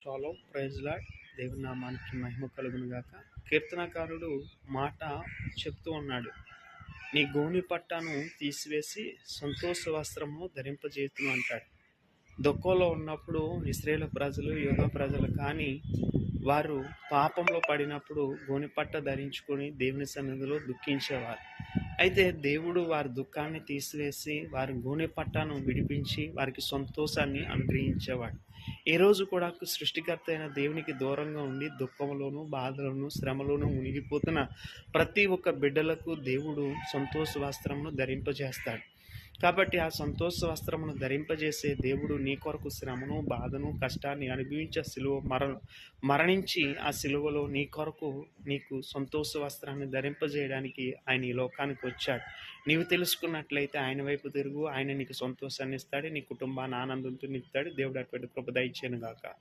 Shalom praise lord. దేవుని నామానికి మహిమ కలుగును గాక. కీర్తనకారుడు మాట చెప్తూ ఉన్నాడు, నీ గోని పట్టను తీసివేసి సంతోష వస్త్రము ధరింపజేతును అంటాడు. దుఃఖంలో ఉన్నప్పుడు ఇశ్రాయేలు ప్రజలు, యూదా ప్రజలు కానీ వారు పాపంలో పడినప్పుడు గోనిపట్ట ధరించుకొని దేవుని సన్నిధిలో దుఃఖించేవారు. అయితే దేవుడు వారి దుఃఖాన్ని తీసివేసి వారి గోనెపట్టను విడిపించి వారికి సంతోషాన్ని అనుగ్రహించేవాడు. ఈ రోజు కూడా సృష్టికర్త అయిన దేవునికి దూరంగా ఉండి దుఃఖంలోను, బాధలోను, శ్రమలోను మునిగిపోతున్న ప్రతి ఒక్క బిడ్డలకు దేవుడు సంతోష వస్త్రమును ధరింపజేస్తాడు. కాబట్టి ఆ సంతోష వస్త్రమును ధరింపజేసే దేవుడు నీ కొరకు శ్రమను, బాధను, కష్టాన్ని అనుభవించే మరణించి ఆ సిలువలో నీ కొరకు నీకు సంతోష వస్త్రాన్ని ధరింపజేయడానికి ఆయన ఈ లోకానికి వచ్చాడు. నీవు తెలుసుకున్నట్లయితే ఆయన వైపు తిరుగు. ఆయన నీకు సంతోషాన్ని ఇస్తాడు, నీ కుటుంబాన్ని ఆనందంతో నింపుతాడు. దేవుడు అటువంటి కృప దయచేయను గాక.